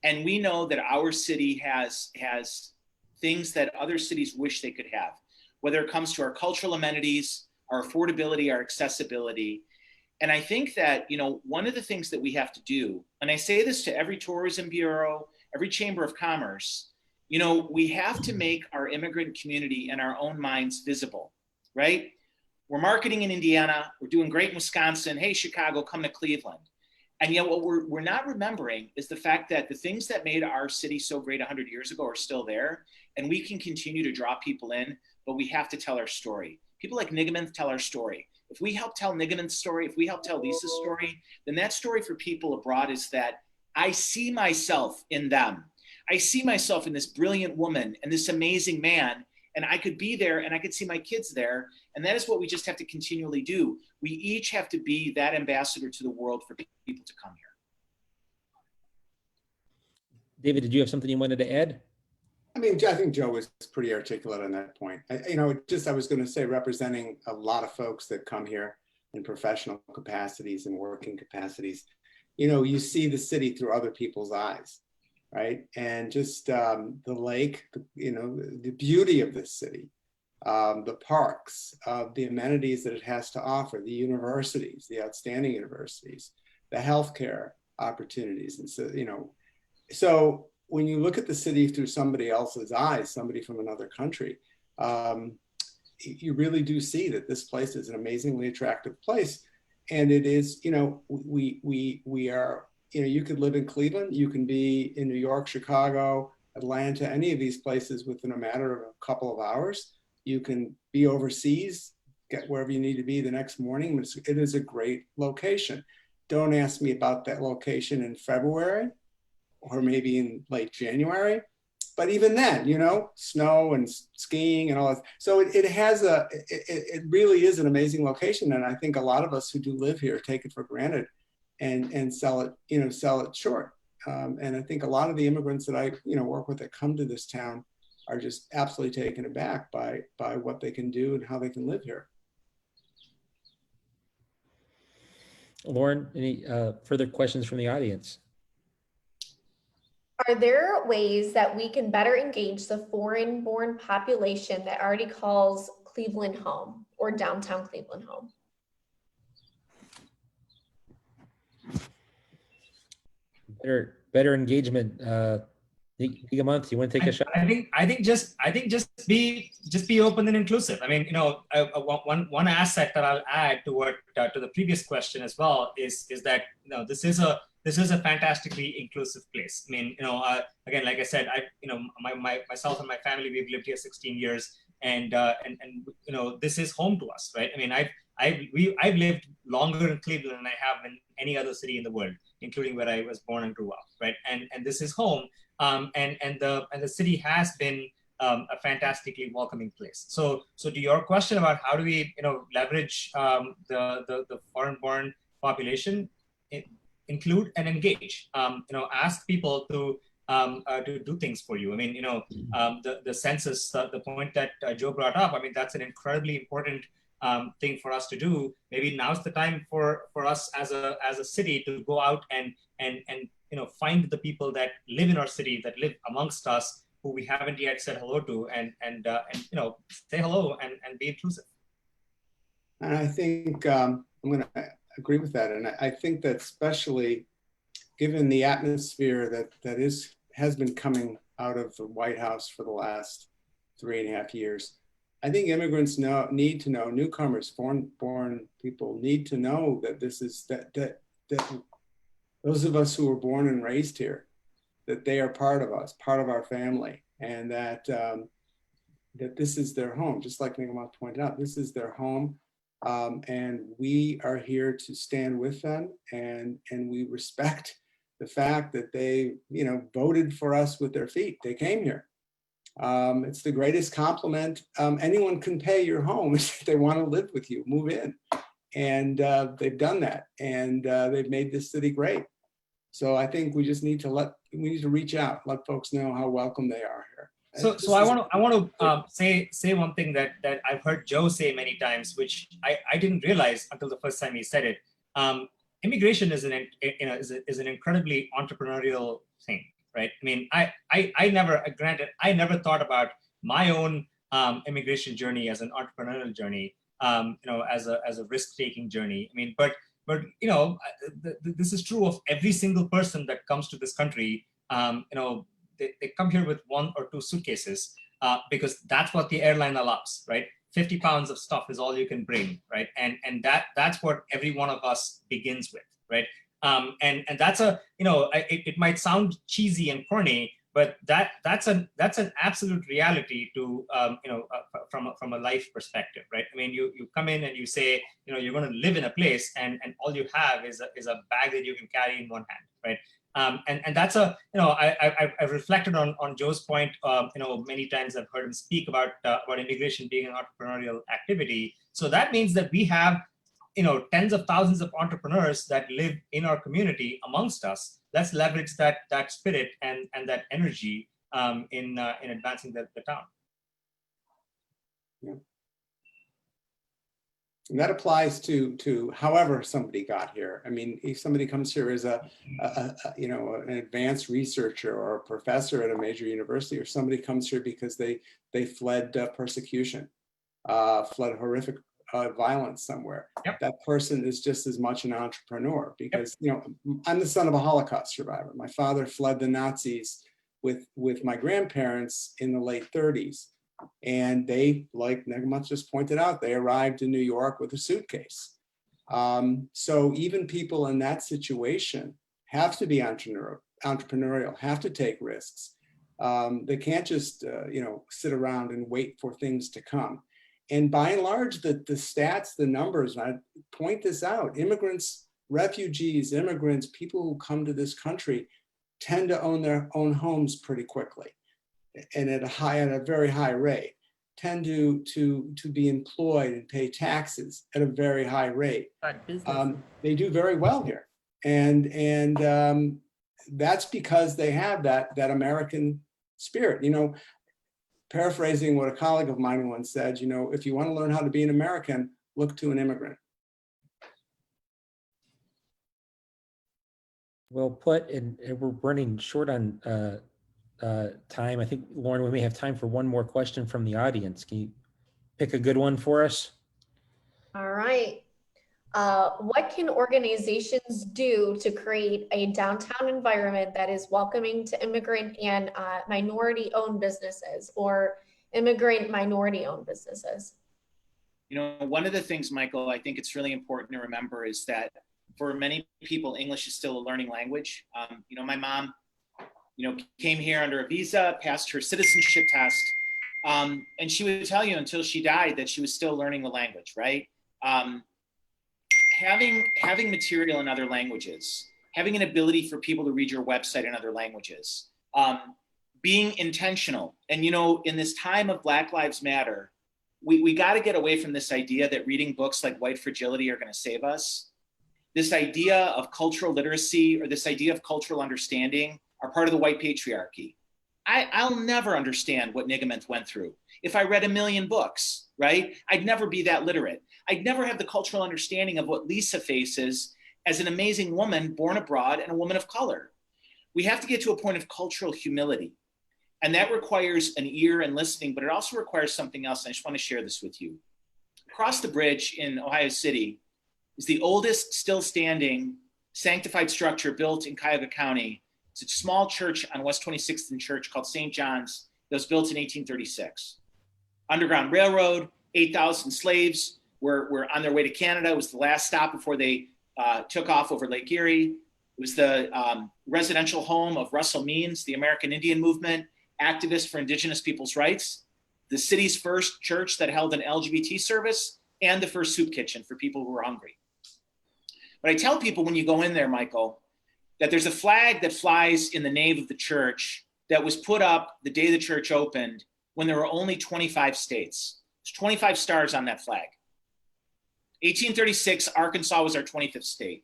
And we know that our city has things that other cities wish they could have, whether it comes to our cultural amenities, our affordability, our accessibility. And I think that, one of the things that we have to do, and I say this to every tourism bureau, every chamber of commerce, we have to make our immigrant community in our own minds visible, right? We're marketing in Indiana, we're doing great in Wisconsin, hey, Chicago, come to Cleveland. And yet what we're not remembering is the fact that the things that made our city so great 100 years ago are still there, and we can continue to draw people in, but we have to tell our story. People like Nigamanth tell our story. If we help tell Nigamanth's story, if we help tell Lisa's story, then that story for people abroad is that I see myself in them. I see myself in this brilliant woman and this amazing man, and I could be there and I could see my kids there. And that is what we just have to continually do. We each have to be that ambassador to the world for people to come here. David, did you have something you wanted to add? I think Joe was pretty articulate on that point. I was going to say, representing a lot of folks that come here in professional capacities and working capacities, you see the city through other people's eyes, right? And just the lake, the beauty of this city, the parks, the amenities that it has to offer, the universities, the outstanding universities, the healthcare opportunities. And so, so when you look at the city through somebody else's eyes, somebody from another country, you really do see that this place is an amazingly attractive place. And it is, we are, you could live in Cleveland, you can be in New York, Chicago, Atlanta, any of these places within a matter of a couple of hours. You can be overseas, get wherever you need to be the next morning. It is a great location. Don't ask me about that location in February or maybe in late January. But even then, snow and skiing and all that. So it really is an amazing location. And I think a lot of us who do live here take it for granted and sell it short. And I think a lot of the immigrants that I work with that come to this town are just absolutely taken aback by what they can do and how they can live here. Lauren, any further questions from the audience? Are there ways that we can better engage the foreign-born population that already calls Cleveland home or downtown Cleveland home? Better engagement. Nigamanth, you want to take a shot? I think just be open and inclusive. I mean, one aspect that I'll add to the previous question as well is that this is a fantastically inclusive place. I mean, again, like I said, myself and my family, we've lived here 16 years, and this is home to us, right? I mean, I've lived longer in Cleveland than I have in any other city in the world, including where I was born and grew up, right? And this is home. And the city has been a fantastically welcoming place. So to your question about how do we leverage the foreign-born population, include and engage. Ask people to do things for you. I mean, the census, the point that Joe brought up. I mean, that's an incredibly important thing for us to do. Maybe now's the time for us as a city to go out and find the people that live in our city, that live amongst us, who we haven't yet said hello to, and say hello and be inclusive. And I think I'm going to agree with that. And I think that especially given the atmosphere that has been coming out of the White House for the last 3.5 years, I think immigrants need to know, newcomers, foreign-born people need to know that this is that those of us who were born and raised here, that they are part of us, part of our family, and that this is their home. Just like Nigamanth pointed out, this is their home, and we are here to stand with them, and we respect the fact that they, voted for us with their feet. They came here. It's the greatest compliment anyone can pay your home if they want to live with you, move in, and they've done that, and they've made this city great. So I think we just need to reach out, let folks know how welcome they are here. So I want to say one thing that I've heard Joe say many times, which I didn't realize until the first time he said it. Immigration is an incredibly entrepreneurial thing, right? I mean, I never thought about my own immigration journey as an entrepreneurial journey, as a risk-taking journey. I mean, but this is true of every single person that comes to this country. They come here with 1 or 2 suitcases because that's what the airline allows, right? 50 pounds of stuff is all you can bring, right? And that's what every one of us begins with, right? And that's it might sound cheesy and corny, but that's an absolute reality to from a life perspective, right? I mean, you come in and you say, you're going to live in a place, and all you have is a bag that you can carry in one hand, right? And that's I've reflected on Joe's point. Many times I've heard him speak about immigration being an entrepreneurial activity. So that means that we have tens of thousands of entrepreneurs that live in our community amongst us. Let's leverage that spirit and that energy in advancing the town. Yeah. And that applies to however somebody got here. I mean, if somebody comes here as an advanced researcher or a professor at a major university, or somebody comes here because they fled persecution, fled horrific violence somewhere. Yep. That person is just as much an entrepreneur because, you know, I'm the son of a Holocaust survivor. My father fled the Nazis with my grandparents in the late 30s. And they, like Nigamanth just pointed out, they arrived in New York with a suitcase. So even people in that situation have to be entrepreneurial, have to take risks. They can't just, you know, sit around and wait for things to come. And by and large, the stats, the numbers, and I point this out, immigrants, refugees, immigrants, people who come to this country tend to own their own homes pretty quickly and at a very high rate, tend to be employed and pay taxes at a very high rate. They do very well here. And that's because they have that American spirit. You know, paraphrasing what a colleague of mine once said, you know, if you want to learn how to be an American, look to an immigrant. Well put, and we're running short on time. I think, Lauren, we may have time for one more question from the audience. Can you pick a good one for us? All right. What can organizations do to create a downtown environment that is welcoming to immigrant and minority-owned businesses or immigrant minority-owned businesses? You know, one of the things, Michael, I think it's really important to remember is that for many people, English is still a learning language. You know, my mom, you know, came here under a visa, passed her citizenship test, and she would tell you until she died that she was still learning the language, right? Having material in other languages, having an ability for people to read your website in other languages, being intentional. And, you know, in this time of Black Lives Matter, we got to get away from this idea that reading books like White Fragility are going to save us. This idea of cultural literacy or this idea of cultural understanding are part of the white patriarchy. I'll never understand what Nigamanth went through. If I read 1 million books, right? I'd never be that literate. I'd never have the cultural understanding of what Lisa faces as an amazing woman born abroad and a woman of color. We have to get to a point of cultural humility. And that requires an ear and listening, but it also requires something else. And I just want to share this with you. Across the bridge in Ohio City is the oldest still standing sanctified structure built in Cuyahoga County. It's a small church on West 26th and Church called St. John's that was built in 1836. Underground Railroad, 8,000 slaves were on their way to Canada. It was the last stop before they took off over Lake Erie. It was the residential home of Russell Means, the American Indian movement, activist for Indigenous people's rights, the city's first church that held an LGBT service, and the first soup kitchen for people who were hungry. But I tell people when you go in there, Michael, that there's a flag that flies in the nave of the church that was put up the day the church opened when there were only 25 states. There's 25 stars on that flag. 1836, Arkansas was our 25th state.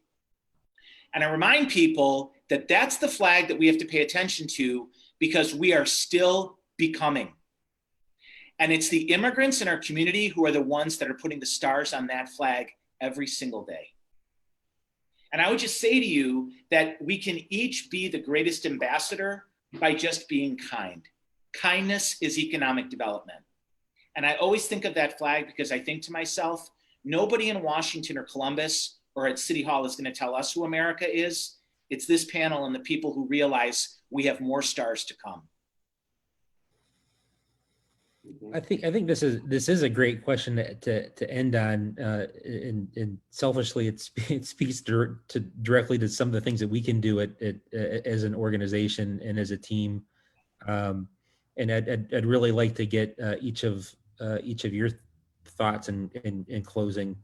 And I remind people that that's the flag that we have to pay attention to because we are still becoming. And it's the immigrants in our community who are the ones that are putting the stars on that flag every single day. And I would just say to you that we can each be the greatest ambassador by just being kind. Kindness is economic development. And I always think of that flag because I think to myself, nobody in Washington or Columbus or at City Hall is going to tell us who America is. It's this panel and the people who realize we have more stars to come. I think this is a great question to end on, and selfishly it speaks directly to some of the things that we can do as an organization and as a team. And I'd really like to get each of your thoughts in closing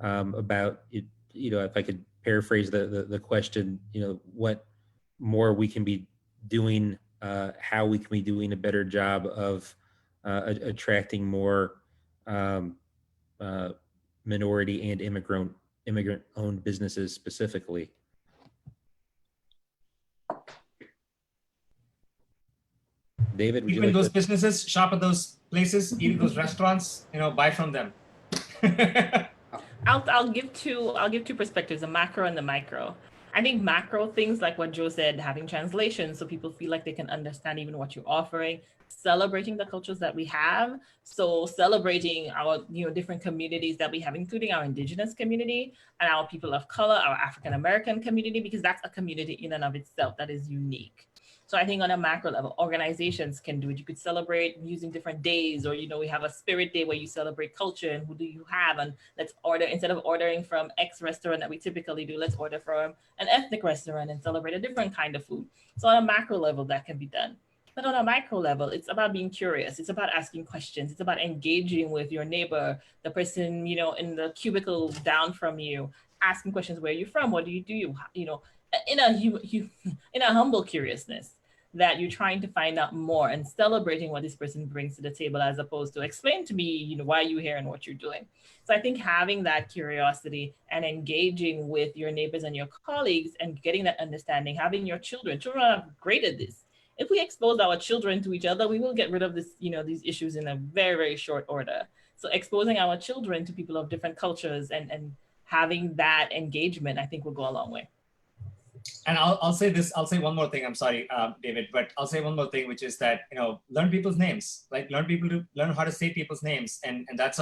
about it. You know, if I could paraphrase the question, you know, what more we can be doing, how we can be doing a better job of attracting more minority and immigrant-owned businesses specifically. David, would you like those businesses, shop at those places, eat at those restaurants, you know, buy from them. I'll give two perspectives, the macro and the micro. I think macro things like what Joe said, having translation so people feel like they can understand even what you're offering, celebrating the cultures that we have. So celebrating our, different communities that we have, including our indigenous community and our people of color, our African American community, because that's a community in and of itself that is unique. So I think on a macro level, organizations can do it. You could celebrate using different days, or, we have a spirit day where you celebrate culture and who do you have, and let's order, instead of ordering from X restaurant that we typically do, let's order from an ethnic restaurant and celebrate a different kind of food. So on a macro level, that can be done. But on a micro level, it's about being curious. It's about asking questions. It's about engaging with your neighbor, the person, in the cubicle down from you, asking questions. Where are you from? What do you do? In a humble curiousness that you're trying to find out more and celebrating what this person brings to the table, as opposed to explain to me, why you're here and what you're doing. So I think having that curiosity and engaging with your neighbors and your colleagues and getting that understanding, having your children are great at this. If we expose our children to each other, we will get rid of this, these issues in a very, very short order. So exposing our children to people of different cultures and having that engagement, I think will go a long way. And I'll say this, I'll say one more thing. I'm sorry, David, but I'll say one more thing, which is that, learn people's names, like learn how to say people's names. And that's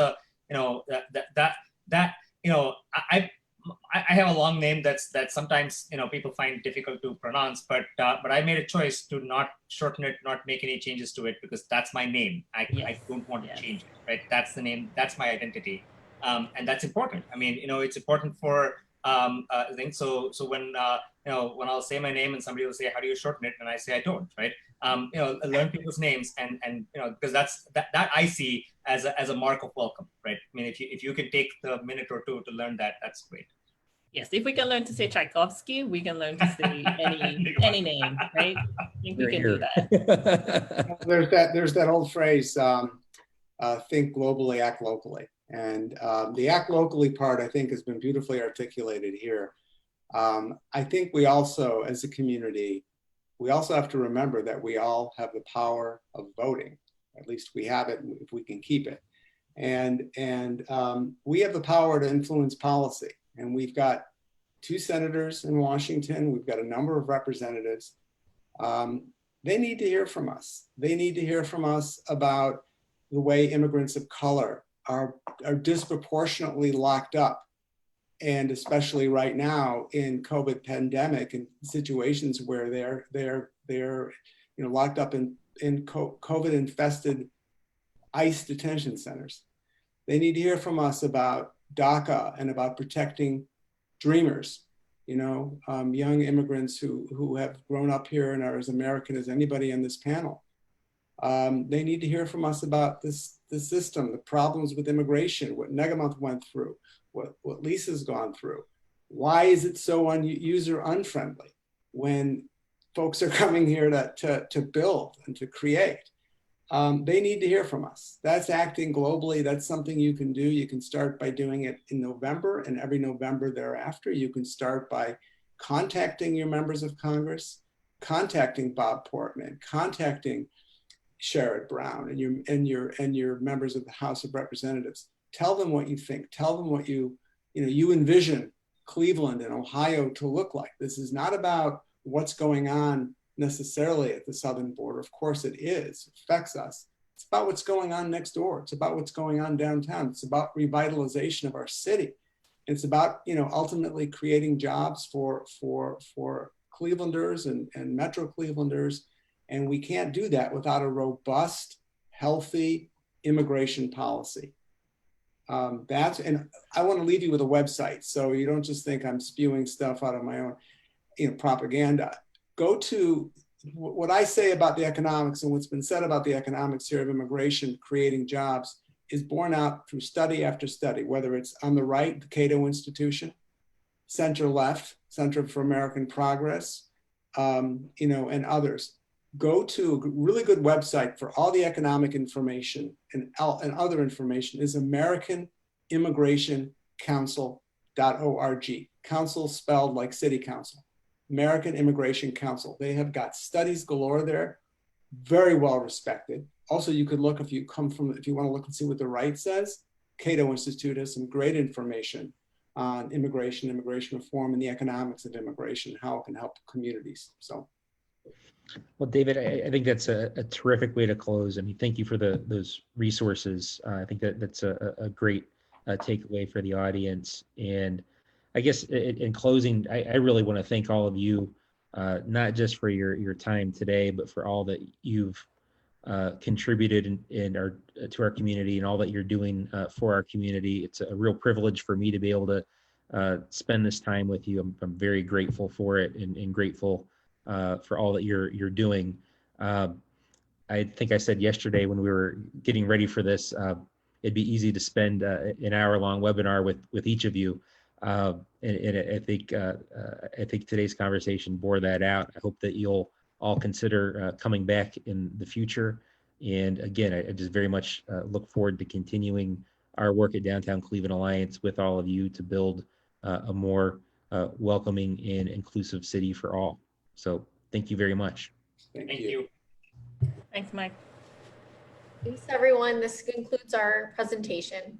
I have a long name that sometimes, people find difficult to pronounce, but I made a choice to not shorten it, not make any changes to it, because that's my name. I don't want to change it, right? That's the name, that's my identity. And that's important. I mean, it's important for, I think so when when I'll say my name and somebody will say, how do you shorten it? And I say, I don't, right? Learn people's names and because that I see as a mark of welcome, right? I mean, if you can take the minute or two to learn that, that's great. Yes, if we can learn to say Tchaikovsky, we can learn to say any name, right? I think we can do that. There's that old phrase, think globally, act locally. And the act locally part, I think, has been beautifully articulated here. I think we also, as a community, we also have to remember that we all have the power of voting. At least we have it if we can keep it. And we have the power to influence policy. And we've got 2 senators in Washington. We've got a number of representatives. They need to hear from us. They need to hear from us about the way immigrants of color are disproportionately locked up, and especially right now in COVID pandemic and situations where they're locked up in COVID infested ICE detention centers. They need to hear from us about DACA and about protecting dreamers, young immigrants who have grown up here and are as American as anybody on this panel. They need to hear from us about the system, the problems with immigration, what Nigamanth went through, what Lisa's gone through. Why is it so user unfriendly when folks are coming here to build and to create? They need to hear from us. That's acting globally. That's something you can do. You can start by doing it in November, and every November thereafter. You can start by contacting your members of Congress, contacting Bob Portman, contacting Sherrod Brown and your members of the House of Representatives. Tell them what you think. Tell them what you envision Cleveland and Ohio to look like. This is not about what's going on necessarily at the southern border. Of course it is. It affects us. It's about what's going on next door. It's about what's going on downtown. It's about revitalization of our city. It's about ultimately creating jobs for Clevelanders and Metro Clevelanders. And we can't do that without a robust, healthy immigration policy. And I want to leave you with a website, so you don't just think I'm spewing stuff out of my own, propaganda. Go to what I say about the economics and what's been said about the economics here of immigration creating jobs is borne out through study after study, whether it's on the right, the Cato Institution, center left, Center for American Progress, and others. Go to a really good website for all the economic information and other information is AmericanImmigrationCouncil.org. Council spelled like city council. American Immigration Council. They have got studies galore there, very well respected. Also, you could look if you want to look and see what the right says. Cato Institute has some great information on immigration reform, and the economics of immigration, and how it can help communities. So. Well, David, I think that's a terrific way to close. I mean, thank you for those resources. I think that's a great takeaway for the audience. And I guess in closing, I really want to thank all of you, not just for your time today, but for all that you've contributed to our community and all that you're doing for our community. It's a real privilege for me to be able to spend this time with you. I'm very grateful for it and grateful for all that you're doing. I think I said yesterday when we were getting ready for this, it'd be easy to spend an hour-long webinar with each of you. And I think today's conversation bore that out. I hope that you'll all consider coming back in the future. And again, I just very much look forward to continuing our work at Downtown Cleveland Alliance with all of you to build a more welcoming and inclusive city for all. So thank you very much. Thank you. Thanks, Mike. Thanks, everyone. This concludes our presentation.